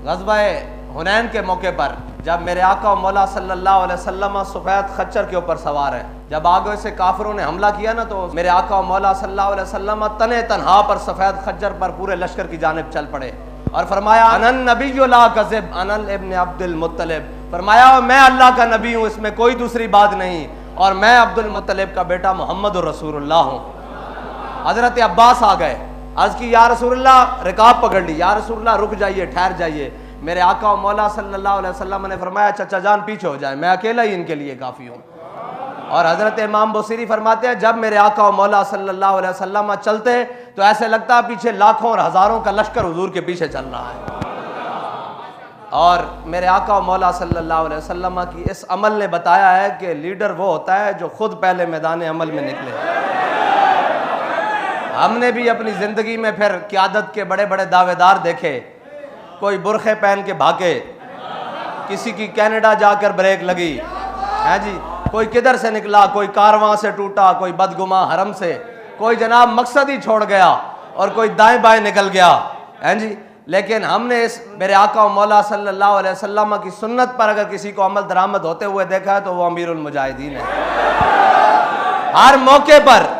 ग़ज़वा हुनैन के मौके पर जब मेरे आका मौला सल्लल्लाहु अलैहि वसल्लम सफ़ेद खच्चर के ऊपर सवार है, जब आगे से काफिरों ने हमला किया ना, तो मेरे आका मौला सल्लल्लाहु अलैहि वसल्लम तने तनहा पर सफ़ेद खच्चर पर पूरे लश्कर की जानिब चल पड़े और फरमाया अनन नबी ला कज़िब अनल इब्न अब्दुल मुत्तलिब, फरमाया मैं अल्लाह का नबी हूँ, इसमें कोई दूसरी बात नहीं, और मैं अब्दुल मुत्तलिब का बेटा मोहम्मद रसूलुल्लाह हूँ। हज़रत अब्बास आ गए, अर्ज़ की या रसूलुल्लाह, रिकाब पकड़ ली, या रसूलुल्लाह रुक जाइए, ठहर जाइए। मेरे आका मौला सल्लल्लाहु अलैहि वसल्लम ने फरमाया चचा जान पीछे हो जाए, मैं अकेला ही इनके लिए काफ़ी हूँ। और हज़रत इमाम बुसीरी फरमाते हैं जब मेरे आका मौला सल्लल्लाहु अलैहि वसल्लम चलते तो ऐसे लगता है पीछे लाखों और हज़ारों का लश्कर हुजूर के पीछे चल रहा है। और मेरे आका मौला सल्लल्लाहु अलैहि वसल्लम की इस अमल ने बताया है कि लीडर वो होता है जो खुद पहले मैदान अमल में निकले। हमने भी अपनी ज़िंदगी में फिर क़यादत के बड़े बड़े दावेदार देखे, कोई बुरखे पहन के भागे, किसी की कनाडा जाकर ब्रेक लगी है जी, कोई किधर से निकला, कोई कारवां से टूटा, कोई बदगुमा हरम से, कोई जनाब मकसद ही छोड़ गया और कोई दाएं बाएं निकल गया है जी। लेकिन हमने इस मेरे आका मौला सल्लल्लाहु अलैहि वसल्लम की सुन्नत पर अगर किसी को अमल दरामद होते हुए देखा है तो वो अमीरुल मुजाहिदीन है हर मौके पर।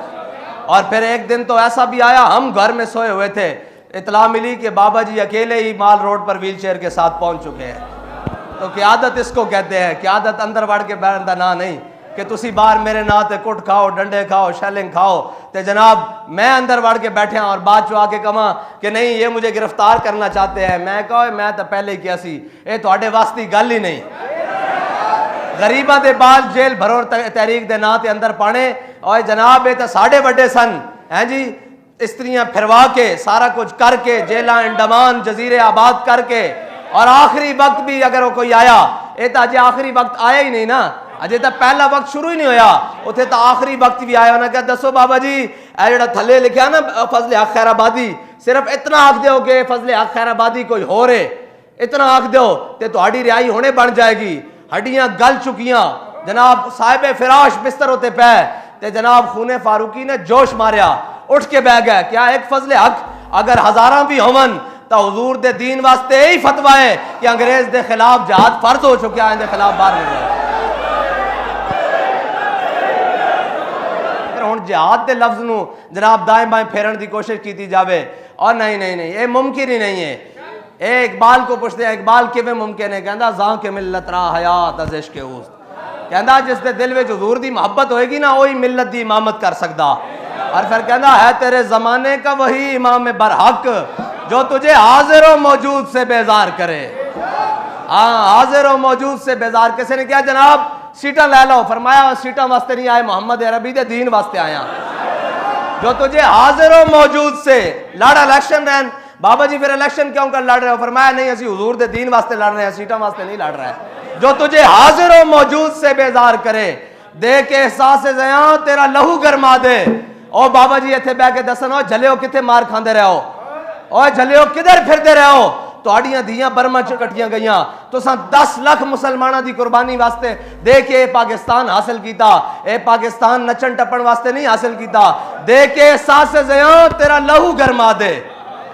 और फिर एक दिन तो ऐसा भी आया, हम घर में सोए हुए थे, इतला मिली कि बाबा जी अकेले ही माल रोड पर व्हील चेयर के साथ पहुंच चुके हैं। तो क़यादत इसको कहते हैं, क़यादत अंदर वड़ के बैठन दा ना नहीं कि तुसी बाहर मेरे ना ते कुट खाओ, डंडे खाओ, शैलिंग खाओ, ते जनाब मैं अंदर वड़ के बैठे और बाद चो आके कमा कि नहीं ये मुझे गिरफ्तार करना चाहते हैं। मैं कहो मैं तो पहले ही किया सी, ये थोड़े वास्ते गल ही नहीं। गरीबा दे बाल जेल भरो तहरीक दे ना ते अंदर पाने, और जनाब ये तो साढ़े बड़े सन हैं जी, स्त्रियां फिरवा के सारा कुछ करके जेला अंडमान जजीरे आबाद करके, और आखिरी वक्त भी अगर वो कोई आया, ये तो अजय आखिरी वक्त आया ही नहीं ना, अजय तो पहला वक्त शुरू ही नहीं होया, उथे तो आखिरी वक्त भी आया। उन्हें क्या दसो बाबा जी ए जेड़ा थले लिखा ना फजले हक खैराबादी, सिर्फ इतना आख दो कि फजले हक खैराबादी कोई हो रे, इतना आख दो तो तुहाड़ी रिहाई होने बन जाएगी। हड्डियां गल चुकियां, जनाब साहिब फिराश बिस्तर होते पे, ते जनाब खूने फारूकी ने जोश मारिया, उठ के बह गया। क्या एक फजले हक अगर हजारा भी होवन तो हुजूर दे दीन वास्ते यही फतवा है कि अंग्रेज दे खिलाफ जहाद फर्ज हो चुका है, इनके खिलाफ बाहर निकलो। फिर हुण जहाद दे लफ्ज नू जनाब दाएं बाएं फेरन की कोशिश की जावे, और नहीं नहीं नहीं ये मुमकिन ही नहीं है। ए इकबाल को पूछते हैं, इकबाल किवें मुमकिन है? कहंदा जां के मिलत रा हयात अज इश्क उस, कहंदा जिस दे दिल विच हुजूर दी मोहब्बत होएगी ना वही मिलत दी इमामत कर सकदा। और फिर कहंदा है तेरे जमाने का वही इमाम बरहक जो तुझे हाजिर व मौजूद से बेजार करे। हाँ हाजिर व मौजूद से बेजार। किसी ने क्या जनाब सीटा ले लो, फरमाया सीटा वास्ते नहीं आए, मोहम्मद अरबी दे दीन वास्ते आया। जो तुझे हाजिर व मौजूद से लड़ इलेक्शन रहन, बाबा जी फिर इलेक्शन क्यों कर लड़ रहे हो? फरमाया नहीं असी हुजूर दे दीन वास्ते लड़ रहे हैं, सीटा वास्ते नहीं लड़ रहा है। जो तुझे हाजिर व मौजूद से बेजार करे, दे के एहसास ज़िया तेरा लहू गरमा दे। ओ बाबा जी इत्थे बह के दसन, ओ झलियो किथे मार खांदे रहो, ओ झलियो किधर फिरदे रहो? तुहाड़ियां धीयां बर्मा च कटियां गईयां, तुसां 10 लाख मुसलमानां दी कुर्बानी वास्ते दे के पाकिस्तान हासिल कीता। ए पाकिस्तान नचन टपन वास्ते नहीं हासिल कीता। दे के एहसास ज़िया तेरा लहू गरमा दे,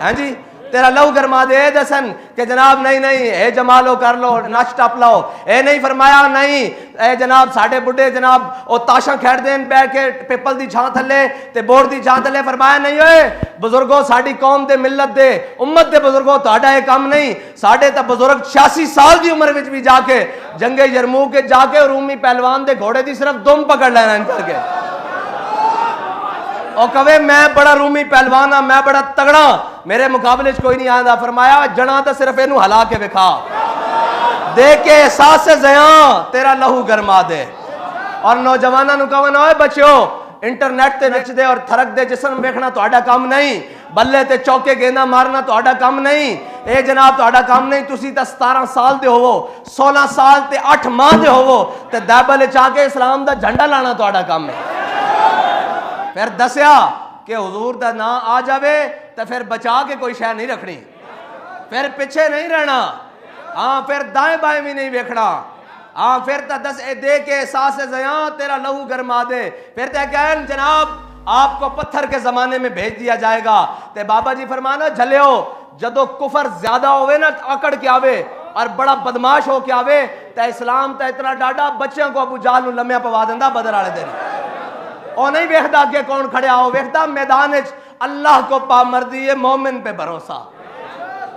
हैं जी तेरा लहू गरमा दे। दसन कि जनाब नहीं नहीं ए जमा लो, कर लो, नच टप लो। ए नहीं फरमाया नहीं ए जनाब साढ़े बुढ़े जनाब ओ ताशा खेड़ देन बैठ के पिपल दी छां थले ते बोर दी छां थले। फरमाया नहीं ओए बुजुर्गो साडी कौम दे मिलत दे उम्मत दे बुजुर्गो तुहाडा ये काम नहीं। साढ़े तो बुजुर्ग 86 साल की उम्र विच भी जाके जंगे यरमूक के जाके रूमी पहलवान दे घोड़े दी सिर्फ दुम पकड़ लेना इन करके, और कवे मैं बड़ा रूमी पहलवान हाँ, मैं बड़ा तगड़ा, मेरे मुकाबले कोई नहीं आंदा। फरमाया जना तो सिर्फ इनू हला के विखा, दे के एहसास से ज़िया तेरा लहू गरमा दे। और नौजवानों नू कहवन ओए बच्चो इंटरनेट ते नचदे और थरक दे जिस्म वेखना तुहाडा काम नहीं, बल्ले ते चौके गेंदा मारना तुहाडा काम नहीं, ए जनाब तुहाडा काम नहीं। तुसी तो 17 साल दे होवो, 16 साल ते 8 माह दे होवो ते दैबल च आके इस्लाम दा झंडा लाना तुहाडा काम है। फिर दसिया कि हुजूर दा ना आ जावे तो फिर बचा के कोई शय नहीं रखनी, फिर पिछे नहीं रहना, हाँ फिर दाएं बाएं भी नहीं वेखना, हाँ फिर तो दस दे के एहसास ज़िया तेरा लहू गरमा दे। फिर तो कहन जनाब आपको पत्थर के जमाने में भेज दिया जाएगा। ते बाबा जी फरमाना झलियो जदों कुफर ज्यादा होवे ना अकड़ के आवे और बड़ा बदमाश हो के आवे तो इस्लाम तो इतना डाडा बच्चों को अबू जाल लम्या पवा देंदा बदर वाले दिन। और नहीं वेखदा अगे कौन खड़िया हो, वेखदा मैदान अल्लाह को पामर्दी है, मोमिन पे भरोसा।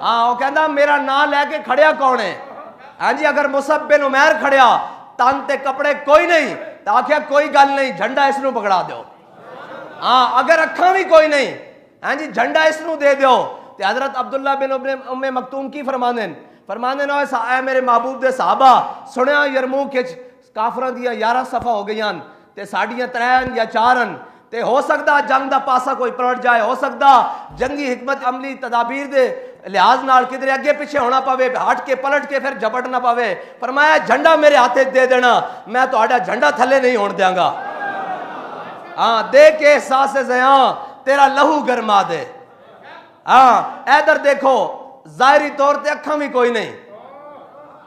हाँ वो कहता मेरा नाम लैके खड़िया कौन है? हाँ जी अगर मुसअब बिन उमैर खड़िया तन ते कपड़े कोई नहीं तो आख्या कोई गल नहीं झंडा इसनू पकड़ा दो। हाँ अगर अखा भी कोई नहीं, हाँ जी झंडा इसनू दे दो। तो हजरत अब्दुल्ला बिन उम्मे मकतूम की फरमाने ना मेरे महबूब दे सहाबा सुनिया यरमूक काफरां दियां 11 सफा हो गई ते साड़ियां 3 या 4 ते हो सकता जंग दा पासा कोई पलट जाए, हो सकता जंगी हिकमत अमली तदाबीर दे लिहाज नाल किधर अगे पीछे होना पवे, हट के पलट के फिर झपट ना पवे। फरमाया झंडा मेरे हाथे दे देना, मैं तुहाडा झंडा थले नहीं होने देंगा। हाँ दे के एहसास ज़या तेरा लहू गरमा दे। हाँ इधर देखो जाहिरी तौर पे अखा भी कोई नहीं,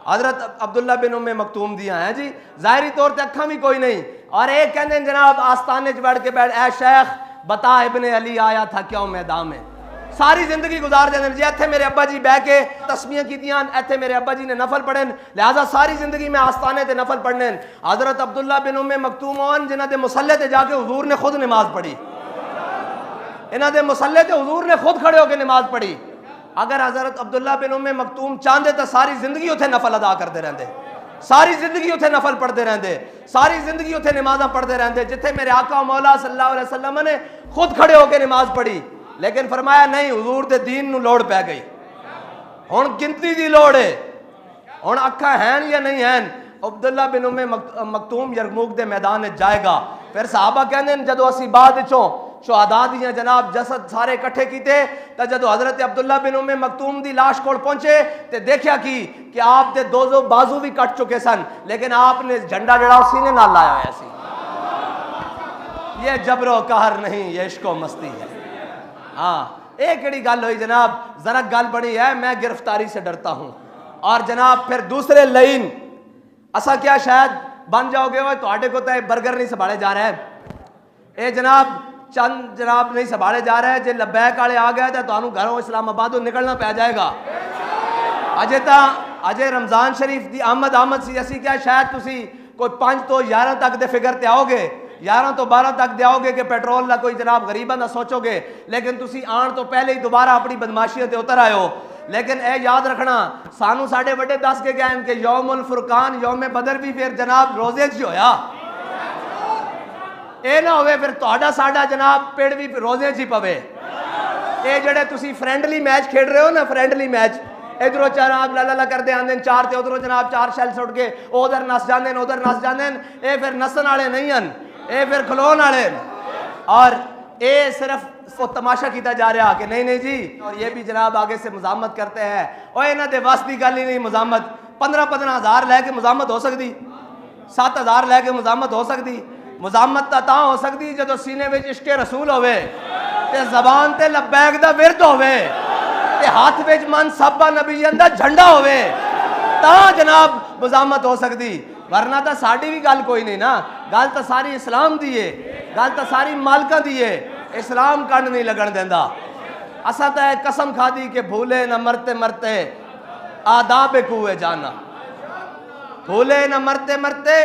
हजरत अब्दुल्ला बिन उम्मे मकतूम दिया है जी, जाहिरी तौर पे अखा भी कोई नहीं। और एक कहते जनाब आस्थाने च बैठ के ए शेख बता इब्ने अली आया था क्यों मैदान में। सारी जिंदगी गुजार देने जी इत्थे मेरे अब्बा जी बह के तस्बीहां कीतियां, इत्थे मेरे अब्बा जी ने नफल पढ़े, लिहाजा सारी जिंदगी में आस्थाने ते नफल पढ़ने। हजरत अब्दुल्ला बिन उम्मे मकतूम होन जिन्हां दे मुसल्ले ते जाके हुजूर ने खुद नमाज पढ़ी, इन्हां दे मुसल्ले ते हुजूर ने खुद खड़े होकर नमाज पढ़ी। अगर हजरत अब्दुल्ला बिन उम्मे मकतूम चाहते तो सारी जिंदगी उत्थे नफल अदा करते रहते, सारी जिंदगी उत्थे नफल पढ़ते रहते, सारी जिंदगी उत्थे नमाज़ां पढ़ते रहते जिथे मेरे आका मौला सल्लल्लाहु अलैहि वसल्लम ने खुद खड़े होकर नमाज पढ़ी। लेकिन फरमाया नहीं हुजूर दे दीन नूं लोड़ पै गई, हुण गिनती दी लोड़ है, हुण अखा हैं या नहीं हैं। अब्दुल्ला बिन उम्मे मकतूम यरमूक दे मैदान में जाएगा। फिर सहाबा कहंदे जदों असीं बाद विचों शुहदा दियां जनाब जसद सारे इकट्ठे कीते तो जदों हजरत अब्दुल्ला बिन उम्मे मकतूम दी लाश कोल पहुंचे तो देखा कि आप दे दो बाजू भी कट चुके सन, लेकिन आपने झंडा जड़ा सीने नाल लाया होया सी। ये जबरो कहर नहीं ये इश्को मस्ती है। हाँ एक केड़ी गल हुई जनाब, जरा गल बनी है मैं गिरफ्तारी से डरता हूं। और जनाब फिर दूसरे लाइन असा क्या शायद बन जाओगे वो तुहाडे को तो बर्गर नहीं संभाले जा रहा है, ये जनाब चंद जनाब नहीं संभाले जा रहे हैं। जे लबैक वाले आ गए तो तुहानू घरों इस्लामाबादों निकलना पै जाएगा। अजे रमजान शरीफ की आमद सी, असी क्या शायद तुसी कोई 5 तो 11 तक दे फिगर ते आओगे, 11 तो 12 तक दे आओगे कि पेट्रोल का कोई जनाब गरीबों का सोचोगे, लेकिन तुसी आन तो पहले ही दोबारा अपनी बदमाशियों ते उतर आयो। लेकिन ए याद रखना सानू साडे वड्डे दस के गए कि यौमुल फुरकान यौम बदर भी फिर जनाब रोजे च होया, ये ना होवे फिर तुहाडा साडा जनाब पेड़ भी रोजे च ही पवे। ये जड़े तुसी फ्रेंडली मैच खेड रहे हो ना, फ्रेंडली मैच इधरों जनाब ला करते आंदे 4 ते उधरों जनाब 4 शैल सुट के उधर नस जाते उधर नस जाते, ये फिर नसन वाले नहीं हैं, ये फिर खलोन वाले। और ये सिर्फ वो तमाशा किया जा रहा कि नहीं जी। और ये भी जनाब आगे से मुजामत करते हैं और इन्हों के बस की गल ही नहीं। मुजामत 15-15 हज़ार लैके मुजामत हो सकती, 7 हज़ार लैके मुजामत हो सकती। मुजामत तो हो सकती जो सीने में इश्के रसूल होवे ते जबान ते लब्बैक दा विरद होवे ते हाथ विच मन सबा नबीयन दा झंडा होवे ता जनाब मुजामत हो सकती, वरना तो साड़ी भी गल कोई नहीं ना। गल तो सारी इस्लाम दी है, गल तो सारी मालका दी है, इस्लाम कंड नहीं लगन देंदा। असा तो कसम खादी कि भूले न मरते मरते आदाब कुए जाना, भूले न मरते मरते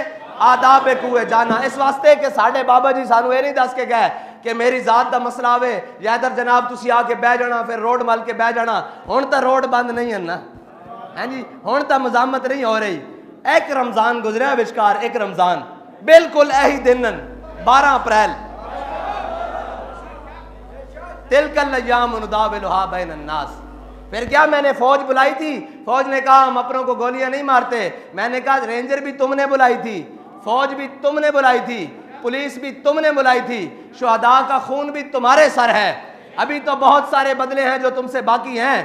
आदाब कुए जाना। इस वास्ते कि साढ़े बाबा जी सानू ये नहीं दस के गए कि मेरी जात का मसला आवे या इधर जनाब तुसी आके बह जाना फिर रोड मल के बह जाना। हुण तो रोड बंद नहीं है ना, है जी, हुण तो मजामत नहीं हो रही। एक रमजान गुजरिया विचकार, एक रमजान बिल्कुल यही दिन 12 अप्रैल, तिलकल अय्याम नुदाविलुहा बैन अन्नास। फिर क्या मैंने फौज बुलाई थी, फौज ने कहा हम अपनों को गोलियां नहीं मारते। मैंने कहा रेंजर भी तुमने बुलाई थी, फौज भी तुमने बुलाई थी, पुलिस भी तुमने बुलाई थी, शुहदा का खून भी तुम्हारे सर है। अभी तो बहुत सारे बदले हैं जो तुमसे बाकी हैं।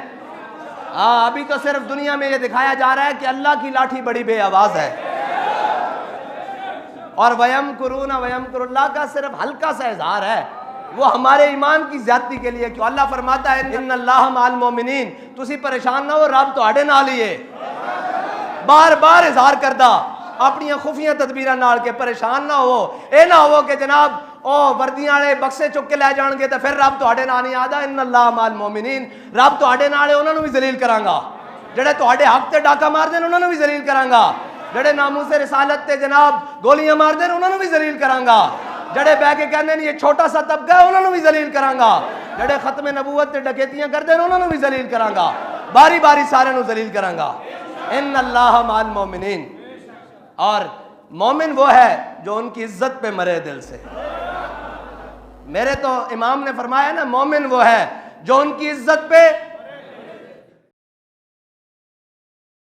अभी तो सिर्फ दुनिया में ये दिखाया जा रहा है कि अल्लाह की लाठी बड़ी बेआवाज है। और वयम कुरूना वयम कुरुल्लाह का सिर्फ हल्का सा इजहार है, वो हमारे ईमान की ज्यादती के लिए। क्यों अल्लाह फरमाता है इन्नल्लाह माल मोमिनीन, तुसी परेशान ना हो, रब तुहाडे नाल ही है। बार बार इजहार करदा अपनी खुफिया तदबीर नाल के परेशान ना हो। ये ना हो कि जनाब ओ वर्दियां वाले बक्से चुक के लै जाएंगे तो फिर रब तुहाडे नाल नहीं आदा। इन्नल्लाह माल मोमिनीन, रब तुहाडे नाल है, उन्होंने भी जलील करांगा। जेड़े तुहाडे हक ते डाका मारदे ने उन्होंने भी जलील करांगा। जेड़े नामूसे रिसालत ते जनाब गोलियां मारदे ने उन्होंने भी जलील करांगा। जेड़े बह के कहंदे ने ये छोटा सा तबका है उन्होंने भी जलील करांगा। जेड़े खत्म नबूवत ते डकैतियां करदे ने उन्होंने भी जलील करांगा। बारी बारी सारे नु जलील करांगा। इन्नल्लाह माल मोमिनीन, और मोमिन वो है जो उनकी इज्जत पे मरे दिल से। मेरे तो इमाम ने फरमाया ना, मोमिन वो है जो उनकी इज्जत पे